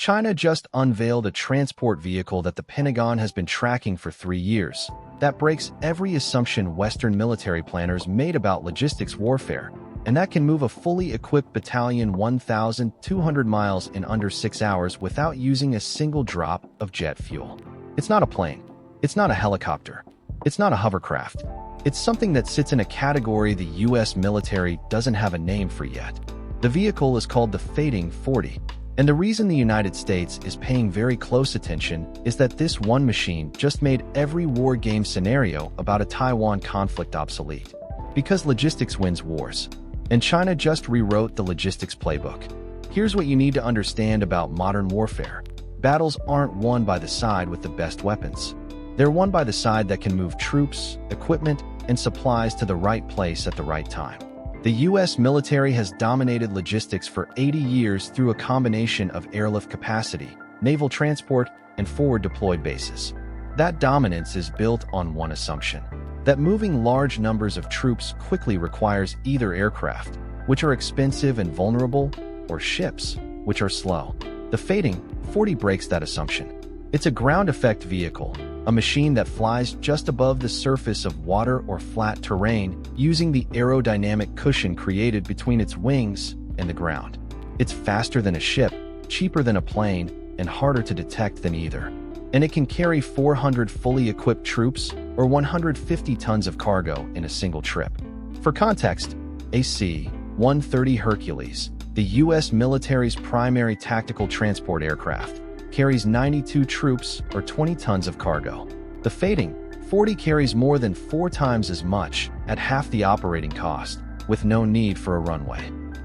China just unveiled a transport vehicle that the Pentagon has been tracking for 3 years. That breaks every assumption Western military planners made about logistics warfare, and that can move a fully equipped battalion 1,200 miles in under 6 hours without using a single drop of jet fuel. It's not a plane. It's not a helicopter. It's not a hovercraft. It's something that sits in a category the US military doesn't have a name for yet. The vehicle is called the Fighting 40. And the reason the United States is paying very close attention is that this one machine just made every war game scenario about a Taiwan conflict obsolete. Because logistics wins wars. And China just rewrote the logistics playbook. Here's what you need to understand about modern warfare. Battles aren't won by the side with the best weapons. They're won by the side that can move troops, equipment, and supplies to the right place at the right time. The U.S. military has dominated logistics for 80 years through a combination of airlift capacity, naval transport, and forward-deployed bases. That dominance is built on one assumption: that moving large numbers of troops quickly requires either aircraft, which are expensive and vulnerable, or ships, which are slow. The Fighting 40 breaks that assumption. It's a ground-effect vehicle, a machine that flies just above the surface of water or flat terrain using the aerodynamic cushion created between its wings and the ground. It's faster than a ship, cheaper than a plane, and harder to detect than either. And it can carry 400 fully equipped troops or 150 tons of cargo in a single trip. For context, a C-130 Hercules, the U.S. military's primary tactical transport aircraft, carries 92 troops or 20 tons of cargo. The Fighting 40 carries more than 4 times as much at half the operating cost, with no need for a runway.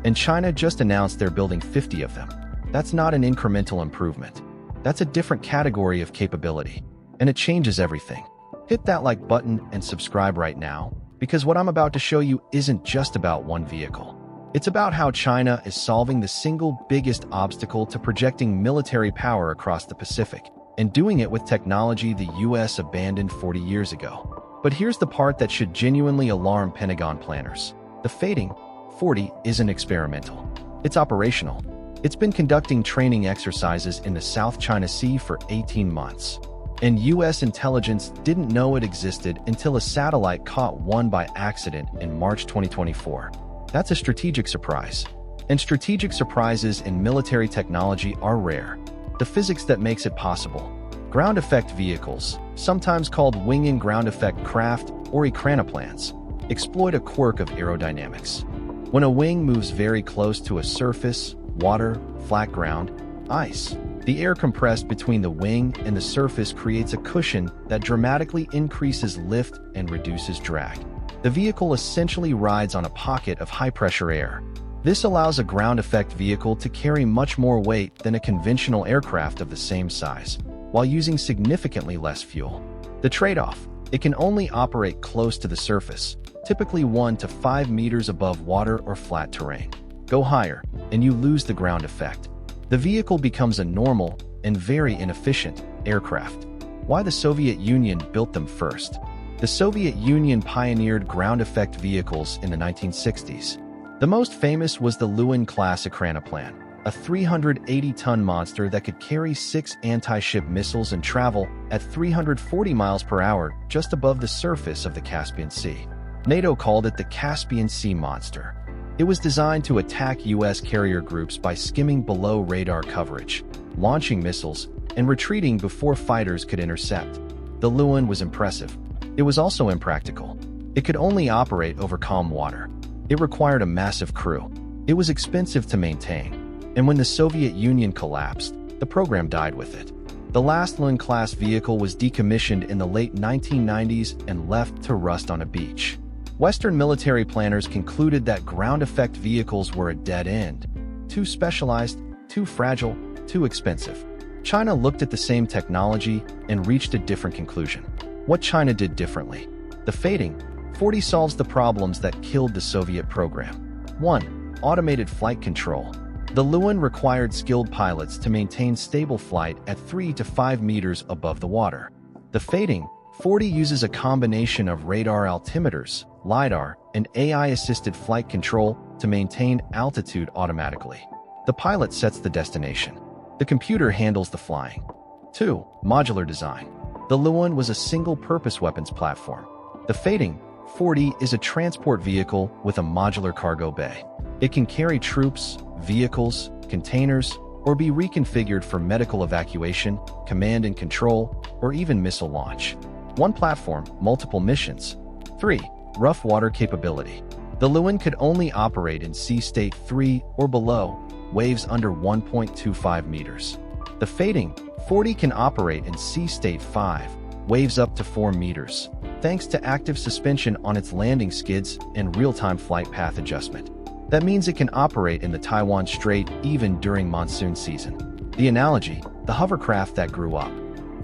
And China just announced they're building 50 of them. That's not an incremental improvement. That's a different category of capability, and it changes everything. Hit that like button and subscribe right now, because what I'm about to show you isn't just about one vehicle. It's about how China is solving the single biggest obstacle to projecting military power across the Pacific, and doing it with technology the US abandoned 40 years ago. But here's the part that should genuinely alarm Pentagon planners. The Fighting 40 isn't experimental. It's operational. It's been conducting training exercises in the South China Sea for 18 months. And US intelligence didn't know it existed until a satellite caught one by accident in March 2024. That's a strategic surprise. And strategic surprises in military technology are rare. The physics that makes it possible. Ground effect vehicles, sometimes called wing and ground effect craft or ekranoplans, exploit a quirk of aerodynamics. When a wing moves very close to a surface, water, flat ground, ice, the air compressed between the wing and the surface creates a cushion that dramatically increases lift and reduces drag. The vehicle essentially rides on a pocket of high-pressure air. This allows a ground-effect vehicle to carry much more weight than a conventional aircraft of the same size, while using significantly less fuel. The trade-off: it can only operate close to the surface, typically 1 to 5 meters above water or flat terrain. Go higher, and you lose the ground effect. The vehicle becomes a normal, and very inefficient, aircraft. Why the Soviet Union built them first? The Soviet Union pioneered ground-effect vehicles in the 1960s. The most famous was the Lewin-class ekranoplan, a 380-ton monster that could carry 6 anti-ship missiles and travel at 340 miles per hour just above the surface of the Caspian Sea. NATO called it the Caspian Sea Monster. It was designed to attack U.S. carrier groups by skimming below radar coverage, launching missiles, and retreating before fighters could intercept. The Lewin was impressive. It was also impractical. It could only operate over calm water. It required a massive crew. It was expensive to maintain. And when the Soviet Union collapsed, the program died with it. The last Lewin-class vehicle was decommissioned in the late 1990s and left to rust on a beach. Western military planners concluded that ground-effect vehicles were a dead end. Too specialized, too fragile, too expensive. China looked at the same technology and reached a different conclusion. What China did differently. The Fighting 40 solves the problems that killed the Soviet program. 1. Automated flight control. The Lewin required skilled pilots to maintain stable flight at 3 to 5 meters above the water. The Fighting 40 uses a combination of radar altimeters, LiDAR, and AI-assisted flight control to maintain altitude automatically. The pilot sets the destination. The computer handles the flying. 2. Modular design. The Luan was a single-purpose weapons platform. The Fighting 40 is a transport vehicle with a modular cargo bay. It can carry troops, vehicles, containers, or be reconfigured for medical evacuation, command and control, or even missile launch. One platform, multiple missions. 3. Rough water capability. The Luan could only operate in sea state 3 or below, waves under 1.25 meters. The Fighting 40 can operate in sea state 5, waves up to 4 meters, thanks to active suspension on its landing skids and real-time flight path adjustment. That means it can operate in the Taiwan Strait even during monsoon season. The analogy, the hovercraft that grew up.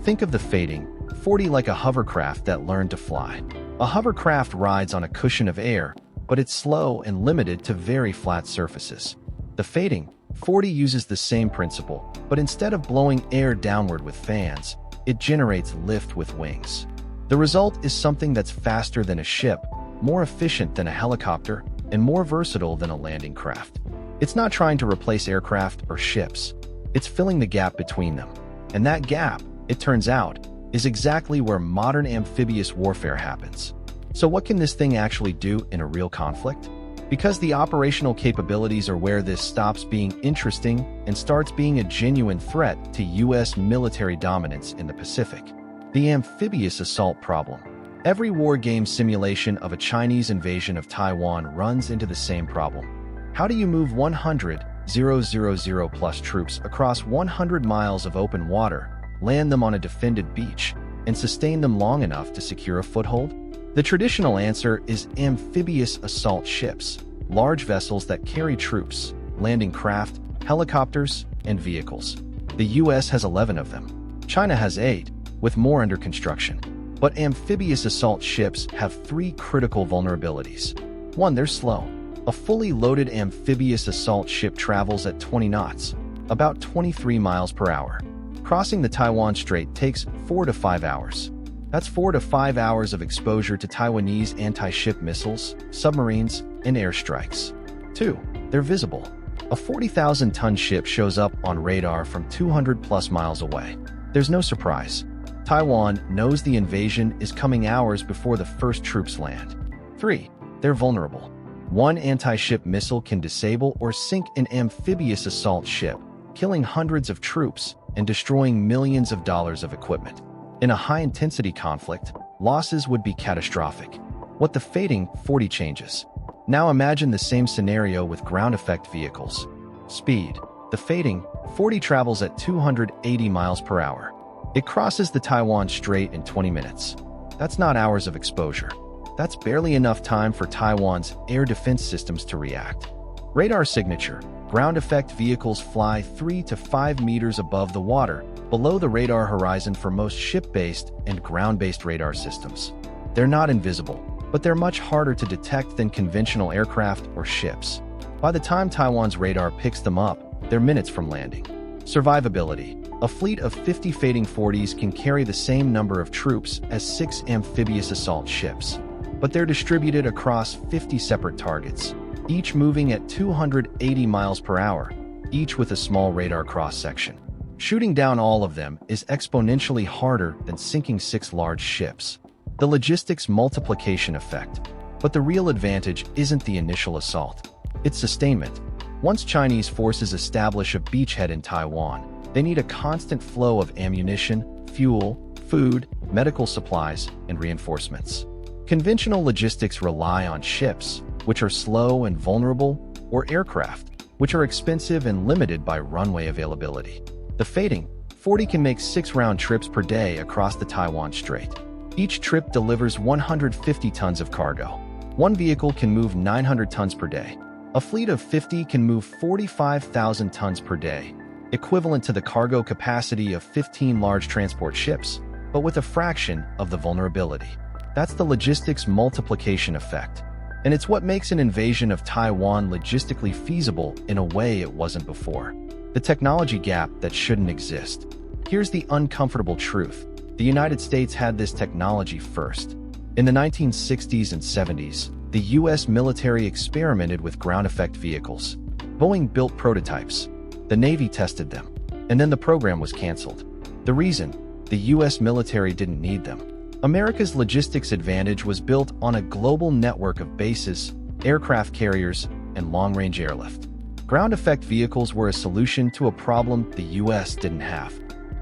Think of the Fighting 40 like a hovercraft that learned to fly. A hovercraft rides on a cushion of air, but it's slow and limited to very flat surfaces. The Fighting 40 uses the same principle, but instead of blowing air downward with fans, it generates lift with wings. The result is something that's faster than a ship, more efficient than a helicopter, and more versatile than a landing craft. It's not trying to replace aircraft or ships. It's filling the gap between them. And that gap, it turns out, is exactly where modern amphibious warfare happens. So what can this thing actually do in a real conflict? Because the operational capabilities are where this stops being interesting and starts being a genuine threat to U.S. military dominance in the Pacific. The amphibious assault problem. Every war game simulation of a Chinese invasion of Taiwan runs into the same problem. How do you move 100,000 plus troops across 100 miles of open water, land them on a defended beach, and sustain them long enough to secure a foothold? The traditional answer is amphibious assault ships, large vessels that carry troops, landing craft, helicopters, and vehicles. The US has 11 of them. China has 8, with more under construction. But amphibious assault ships have 3 critical vulnerabilities. 1. They're slow. A fully loaded amphibious assault ship travels at 20 knots, about 23 miles per hour. Crossing the Taiwan Strait takes 4 to 5 hours. That's 4 to 5 hours of exposure to Taiwanese anti-ship missiles, submarines, and airstrikes. 2. They're visible. A 40,000-ton ship shows up on radar from 200-plus miles away. There's no surprise. Taiwan knows the invasion is coming hours before the first troops land. 3. They're vulnerable. One anti-ship missile can disable or sink an amphibious assault ship, killing hundreds of troops and destroying millions of dollars of equipment. In a high-intensity conflict, losses would be catastrophic. What the Fighting 40 changes. Now imagine the same scenario with ground effect vehicles. Speed. The Fighting 40 travels at 280 miles per hour. It crosses the Taiwan Strait in 20 minutes. That's not hours of exposure. That's barely enough time for Taiwan's air defense systems to react. Radar signature. Ground effect vehicles fly 3 to 5 meters above the water, below the radar horizon for most ship-based and ground-based radar systems. They're not invisible, but they're much harder to detect than conventional aircraft or ships. By the time Taiwan's radar picks them up, they're minutes from landing. Survivability. A fleet of 50 Fighting 40s can carry the same number of troops as 6 amphibious assault ships, but they're distributed across 50 separate targets, each moving at 280 miles per hour, each with a small radar cross-section. Shooting down all of them is exponentially harder than sinking 6 large ships. The logistics multiplication effect. But the real advantage isn't the initial assault. It's sustainment. Once Chinese forces establish a beachhead in Taiwan, they need a constant flow of ammunition, fuel, food, medical supplies, and reinforcements. Conventional logistics rely on ships, which are slow and vulnerable, or aircraft, which are expensive and limited by runway availability. The Fighting 40 can make 6 round trips per day across the Taiwan Strait. Each trip delivers 150 tons of cargo. One vehicle can move 900 tons per day. A fleet of 50 can move 45,000 tons per day, equivalent to the cargo capacity of 15 large transport ships, but with a fraction of the vulnerability. That's the logistics multiplication effect. And it's what makes an invasion of Taiwan logistically feasible in a way it wasn't before. The technology gap that shouldn't exist. Here's the uncomfortable truth. The United States had this technology first. In the 1960s and 70s, the U.S. military experimented with ground effect vehicles. Boeing built prototypes. The Navy tested them. and then the program was canceled. The reason? The US military didn't need them. America's logistics advantage was built on a global network of bases, aircraft carriers, and long-range airlift. Ground effect vehicles were a solution to a problem the US didn't have.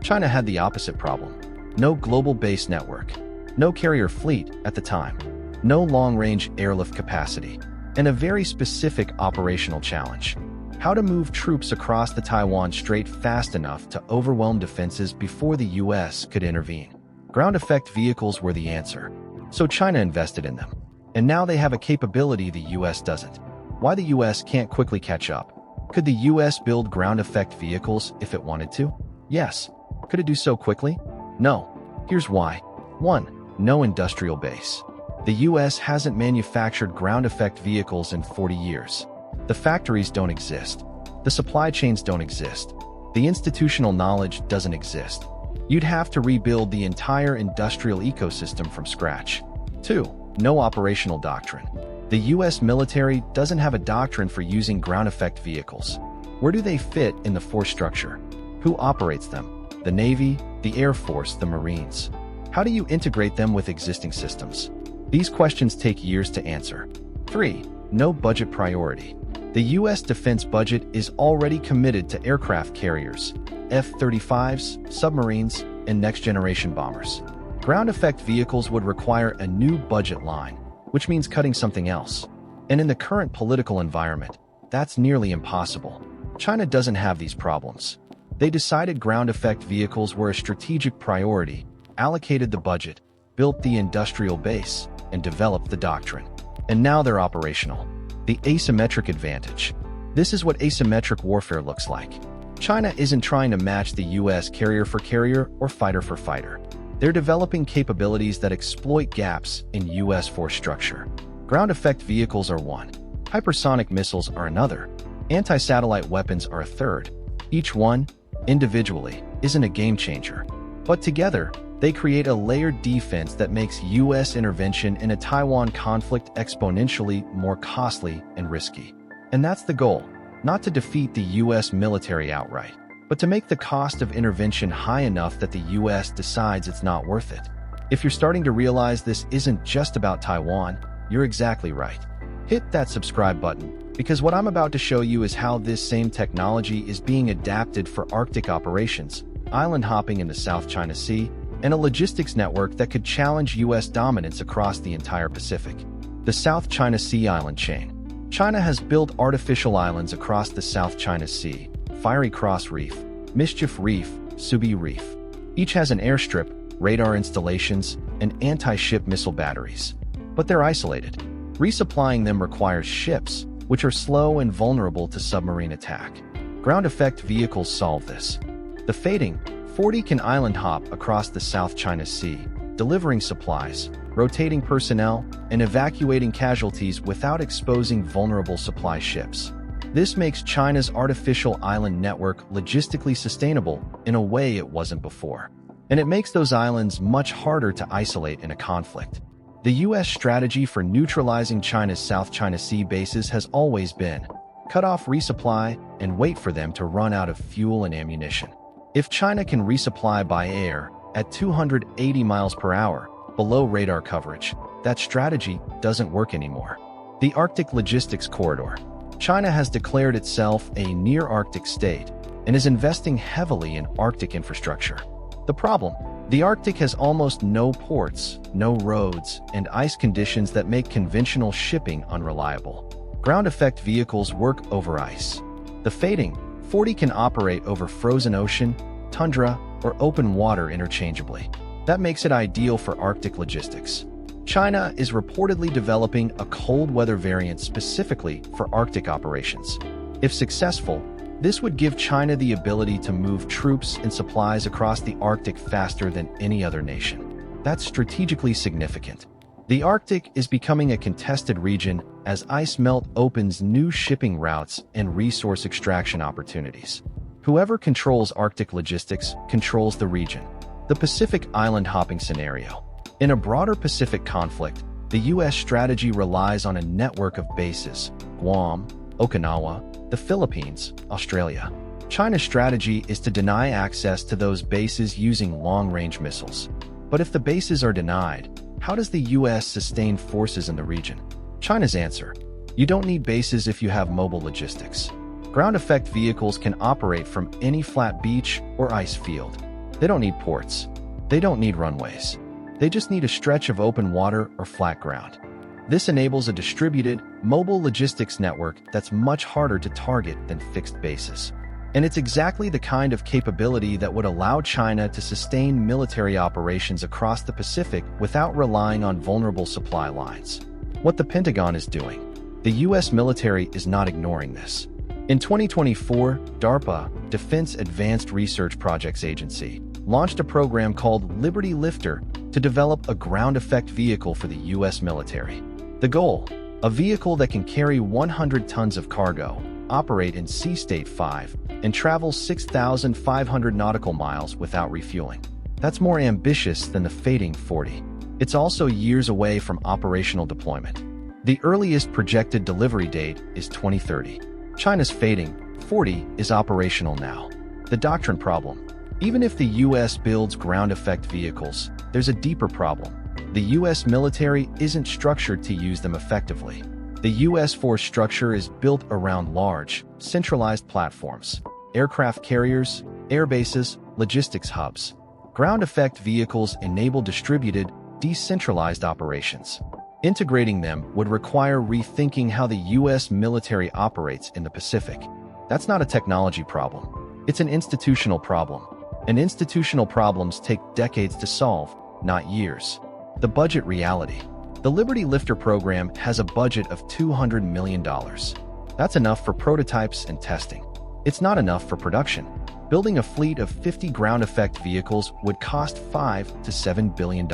China had the opposite problem. No global base network, no carrier fleet at the time, no long-range airlift capacity, and a very specific operational challenge: how to move troops across the Taiwan Strait fast enough to overwhelm defenses before the US could intervene. Ground effect vehicles were the answer, so China invested in them. And now they have a capability the US doesn't. Why the US can't quickly catch up? Could the US build ground effect vehicles if it wanted to? Yes. Could it do so quickly? No. Here's why. 1. No industrial base. The US hasn't manufactured ground effect vehicles in 40 years. The factories don't exist. The supply chains don't exist. The institutional knowledge doesn't exist. You'd have to rebuild the entire industrial ecosystem from scratch. 2. No operational doctrine. The US military doesn't have a doctrine for using ground effect vehicles. Where do they fit in the force structure? Who operates them? The Navy, the Air Force, the Marines. How do you integrate them with existing systems? These questions take years to answer. 3. No budget priority. The US defense budget is already committed to aircraft carriers, F-35s, submarines, and next-generation bombers. Ground effect vehicles would require a new budget line, which means cutting something else. And in the current political environment, that's nearly impossible. China doesn't have these problems. They decided ground effect vehicles were a strategic priority, allocated the budget, built the industrial base, and developed the doctrine. And now they're operational. The asymmetric advantage. This is what asymmetric warfare looks like. China isn't trying to match the US carrier for carrier or fighter for fighter. They're developing capabilities that exploit gaps in US force structure. Ground effect vehicles are one. Hypersonic missiles are another. Anti-satellite weapons are a third. Each one, individually, isn't a game changer. But together, they create a layered defense that makes US intervention in a Taiwan conflict exponentially more costly and risky. And that's the goal, not to defeat the US military outright, but to make the cost of intervention high enough that the US decides it's not worth it. If you're starting to realize this isn't just about Taiwan, you're exactly right. Hit that subscribe button, because what I'm about to show you is how this same technology is being adapted for Arctic operations, island hopping in the South China Sea, and a logistics network that could challenge US dominance across the entire Pacific. The South China Sea Island Chain. China has built artificial islands across the South China Sea: Fiery Cross Reef, Mischief Reef, Subi Reef. Each has an airstrip, radar installations, and anti-ship missile batteries. But they're isolated. Resupplying them requires ships, which are slow and vulnerable to submarine attack. Ground effect vehicles solve this. The Fading 40 can island hop across the South China Sea, delivering supplies, rotating personnel, and evacuating casualties without exposing vulnerable supply ships. This makes China's artificial island network logistically sustainable in a way it wasn't before. And it makes those islands much harder to isolate in a conflict. The US strategy for neutralizing China's South China Sea bases has always been cut off resupply and wait for them to run out of fuel and ammunition. If China can resupply by air at 280 miles per hour, below radar coverage, that strategy doesn't work anymore. The Arctic Logistics Corridor. China has declared itself a near-Arctic state and is investing heavily in Arctic infrastructure. The problem? The Arctic has almost no ports, no roads, and ice conditions that make conventional shipping unreliable. Ground effect vehicles work over ice. The Fading 40 can operate over frozen ocean, tundra, or open water interchangeably. That makes it ideal for Arctic logistics. China is reportedly developing a cold weather variant specifically for Arctic operations. If successful, this would give China the ability to move troops and supplies across the Arctic faster than any other nation. That's strategically significant. The Arctic is becoming a contested region as ice melt opens new shipping routes and resource extraction opportunities. Whoever controls Arctic logistics controls the region. The Pacific island hopping scenario. In a broader Pacific conflict, the US strategy relies on a network of bases: Guam, Okinawa, the Philippines, Australia. China's strategy is to deny access to those bases using long-range missiles. But if the bases are denied, how does the US sustain forces in the region? China's answer: you don't need bases if you have mobile logistics. Ground effect vehicles can operate from any flat beach or ice field. They don't need ports. They don't need runways. They just need a stretch of open water or flat ground. This enables a distributed, mobile logistics network that's much harder to target than fixed bases. And it's exactly the kind of capability that would allow China to sustain military operations across the Pacific without relying on vulnerable supply lines. What the Pentagon is doing. The US military is not ignoring this. In 2024, DARPA, Defense Advanced Research Projects Agency, launched a program called Liberty Lifter to develop a ground effect vehicle for the US military. The goal: a vehicle that can carry 100 tons of cargo, operate in Sea State 5, and travel 6,500 nautical miles without refueling. That's more ambitious than the Fighting 40. It's also years away from operational deployment. The earliest projected delivery date is 2030. China's Fighting 40 is operational now. The doctrine problem. Even if the US builds ground effect vehicles, there's a deeper problem. The US military isn't structured to use them effectively. The US force structure is built around large, centralized platforms, aircraft carriers, air bases, logistics hubs. Ground effect vehicles enable distributed, decentralized operations. Integrating them would require rethinking how the US military operates in the Pacific. That's not a technology problem. It's an institutional problem. And institutional problems take decades to solve, not years. The budget reality. The Liberty Lifter program has a budget of $200 million. That's enough for prototypes and testing. It's not enough for production. Building a fleet of 50 ground effect vehicles would cost $5 to $7 billion.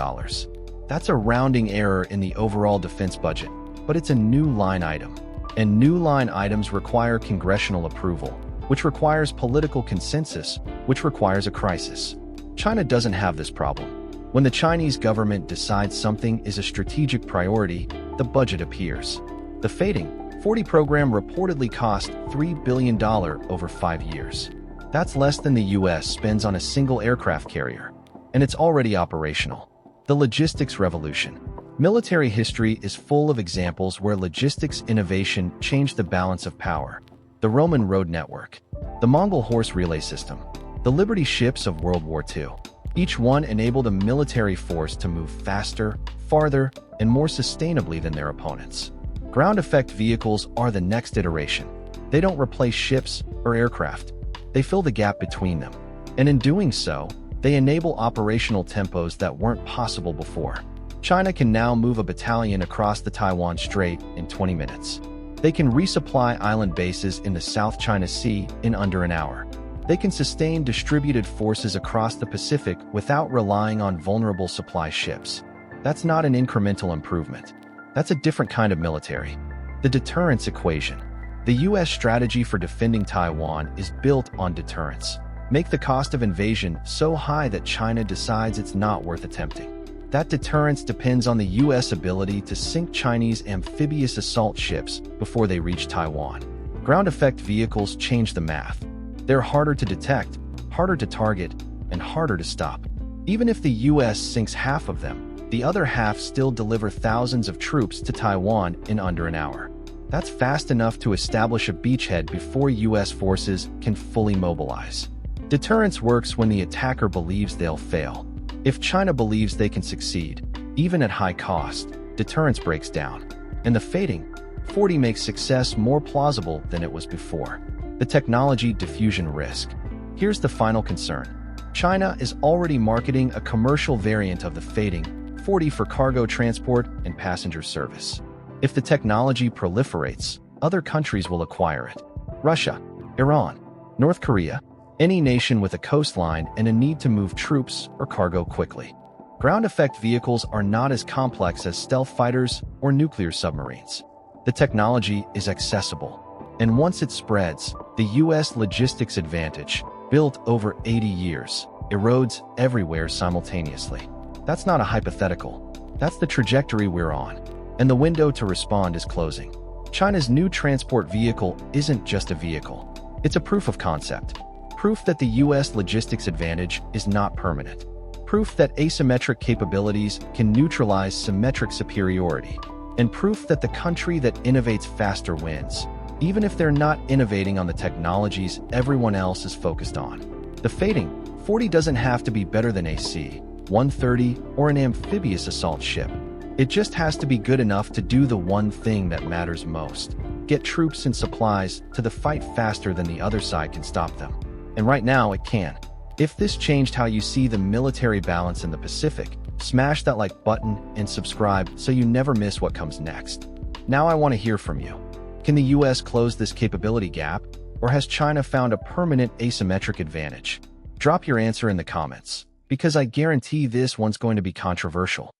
That's a rounding error in the overall defense budget, but it's a new line item. And new line items require congressional approval, which requires political consensus, which requires a crisis. China doesn't have this problem. When the Chinese government decides something is a strategic priority, the budget appears. The Fighting 40 program reportedly cost $3 billion over 5 years. That's less than the US spends on a single aircraft carrier. And it's already operational. The logistics revolution. Military history is full of examples where logistics innovation changed the balance of power. The Roman road network, the Mongol horse relay system, the Liberty ships of World War II. Each one enabled a military force to move faster, farther, and more sustainably than their opponents. Ground effect vehicles are the next iteration. They don't replace ships or aircraft. They fill the gap between them. And in doing so, they enable operational tempos that weren't possible before. China can now move a battalion across the Taiwan Strait in 20 minutes. They can resupply island bases in the South China Sea in under an hour. They can sustain distributed forces across the Pacific without relying on vulnerable supply ships. That's not an incremental improvement. That's a different kind of military. The deterrence equation. The US strategy for defending Taiwan is built on deterrence. Make the cost of invasion so high that China decides it's not worth attempting. That deterrence depends on the US ability to sink Chinese amphibious assault ships before they reach Taiwan. Ground effect vehicles change the math. They're harder to detect, harder to target, and harder to stop. Even if the US sinks half of them, the other half still deliver thousands of troops to Taiwan in under an hour. That's fast enough to establish a beachhead before US forces can fully mobilize. Deterrence works when the attacker believes they'll fail. If China believes they can succeed, even at high cost, deterrence breaks down. And the Fighting 40 makes success more plausible than it was before. The technology diffusion risk. Here's the final concern. China is already marketing a commercial variant of the Fighting 40 for cargo transport and passenger service. If the technology proliferates, other countries will acquire it. Russia, Iran, North Korea, any nation with a coastline and a need to move troops or cargo quickly. Ground effect vehicles are not as complex as stealth fighters or nuclear submarines. The technology is accessible. And once it spreads, the US logistics advantage, built over 80 years, erodes everywhere simultaneously. That's not a hypothetical. That's the trajectory we're on. And the window to respond is closing. China's new transport vehicle isn't just a vehicle. It's a proof of concept. Proof that the US logistics advantage is not permanent. Proof that asymmetric capabilities can neutralize symmetric superiority. And proof that the country that innovates faster wins, even if they're not innovating on the technologies everyone else is focused on. The Fighting 40 doesn't have to be better than a C-130 or an amphibious assault ship. It just has to be good enough to do the one thing that matters most: get troops and supplies to the fight faster than the other side can stop them. And right now, it can. If this changed how you see the military balance in the Pacific, smash that like button and subscribe so you never miss what comes next. Now I want to hear from you. Can the US close this capability gap, or has China found a permanent asymmetric advantage? Drop your answer in the comments, because I guarantee this one's going to be controversial.